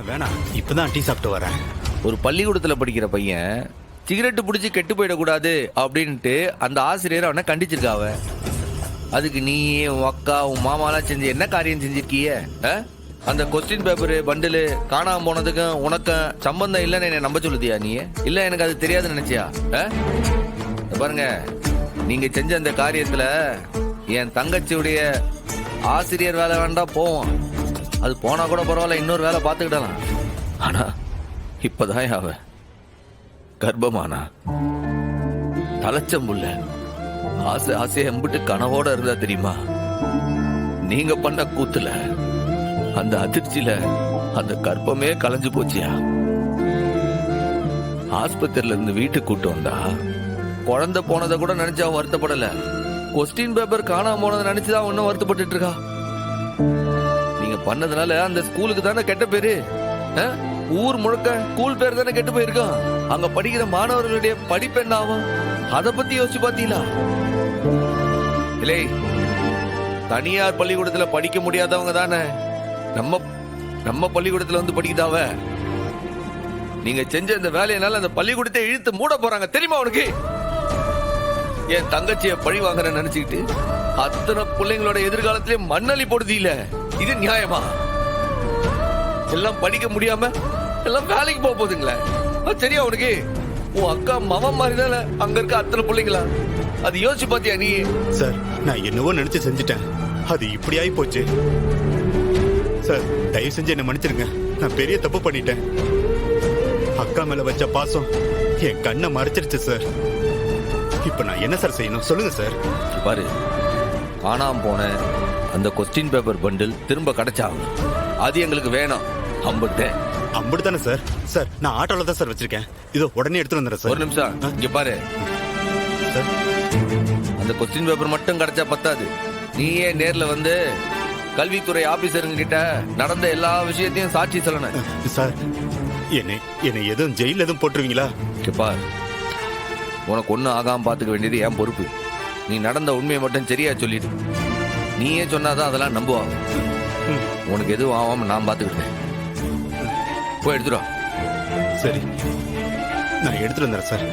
வேணாம், இப்பதான் டீ சாப்பிட்டு வரேன். ஒரு பள்ளிக்கூடத்துல படிக்கிற பையன் சிகரெட்டு பிடிச்சி கெட்டு போயிடக்கூடாது அப்படின்ட்டு அந்த ஆசிரியர் அவனை கண்டிச்சிருக்காவ. அதுக்கு நீ உன் அக்கா உன் மாமாலாம் செஞ்சு என்ன காரியம் செஞ்சிருக்கிய? அந்த கொஸ்டின் பேப்பரு பண்டிலு காணாம போனதுக்கும் உனக்கும் சம்பந்தம் இல்லைன்னு என்ன நம்ப சொல்லுதியா நீ? இல்ல எனக்கு அது தெரியாதுன்னு நினைச்சியா? பாருங்க, நீங்க செஞ்ச அந்த காரியத்துல என் தங்கச்சியுடைய ஆசிரியர் வேலை வேண்டாம் போவோம். அது போனா கூட பரவாயில்ல, இன்னொரு வேலை பார்த்துக்கிடலாம். ஆனா இப்பதான் அவ கர்ப்பமானா தலைச்சம்புள்ள ஆசை ஆசையை எம்பிட்டு கனவோட இருந்தா தெரியுமா? நீங்க பண்ண கூத்துல அந்த அதிர்ச்சியில அந்த கர்ப்பமே கலைஞ்சு போச்சியா. ஆஸ்பத்திரியில இருந்து வீட்டுக்கு கூட்டு வந்தா குழந்தை போனதை கூட நினைச்சு அவன் வருத்தப்படல. கொஸ்டின் பேப்பர் காணாம போனதை நினைச்சுதான் அவன் இன்னும் வருத்தப்பட்டு இருக்கா. நீங்க பண்ணதுனால அந்த ஸ்கூலுக்கு தானே கெட்ட பேரு. ஊர் முழுக்க ஸ்கூல் பேர் தானே கெட்டு போயிருக்கான். அங்க படிக்கிற மாணவர்களுடைய படிப்பு என்ன ஆகும்? அதை பத்தி யோசிச்சு பாத்தீங்களா? இல்லை, தனியார் பள்ளிக்கூடத்துல படிக்க முடியாதவங்க தானே நம்ம பள்ளிக்கூடத்துல வந்து படிக்கிட்டாவ. நீங்க செஞ்ச இந்த வேலையினால அந்த பள்ளிக்கூடத்தை இழுத்து மூட போறாங்க தெரியுமா உனக்கு? என் தங்கச்சிய பழி வாங்குற நினைச்சுக்கிட்டு அத்தனை பிள்ளைங்களோட எதிர்காலத்திலே மண்ணலி போடுது. இல்ல இது நியாயமா? எல்லாம் படிக்க முடியாம எல்லாம் வேலைக்கு போக போகுதுங்களே, சரியா உனக்கு? உன் அக்கா மாமா மாதிரி தானே அங்க இருக்க அத்தனை பிள்ளைங்களா? அது யோசிச்சு பாத்தியா நீ? சார், நான் என்னவோ நினைச்சு செஞ்சுட்டேன். அது இப்படி ஆகி போச்சு சார். தயவு செஞ்சு என்ன மன்னிச்சிருங்க. நான் பெரிய தப்பு பண்ணிட்டேன். அக்கா மேல வச்ச பாசம் என் கண்ணை மறைச்சிருச்சு சார். இப்ப நான் என்ன சார் செய்யணும் சொல்லுங்க சார். பாரு, காணாம போன அந்த கொஸ்டின் பேப்பர் பண்டில் திரும்ப கிடைச்சாகணும். அது எங்களுக்கு வேணும். அம்புட்டு தானே சார்? சார், நான் ஆட்டோல தான் சார் வச்சிருக்கேன். இதோ உடனே எடுத்துட்டு வந்துடுறேன் சார். ஒரு நிமிஷம் இங்க பாரு சார். அந்த கொஸ்டின் பேப்பர் மட்டும் கிடைச்சா பத்தாது. நீயே நேர்ல வந்து கல்வித்துறை ஆபீசருங்க கிட்ட நடந்த எல்லா விஷயத்தையும் சாட்சி சொல்லணும். சார், என்னை எதுவும் ஜெயில எதுவும் போட்டுருவீங்களா? பாரு, உனக்கு ஒன்னும் ஆகாம பாத்துக்க வேண்டியது என் பொறுப்பு. நீ நடந்த உண்மையை மட்டும் சரியா சொல்லிடு. நீயே சொன்னாதான் அதெல்லாம் நம்புவாங்க. உனக்கு எதுவும் ஆகாம நான் பாத்துக்கிட்டேன். போய் எடுத்துடும். சரி, நான் எடுத்துட்டு வந்துடுறேன் சார்.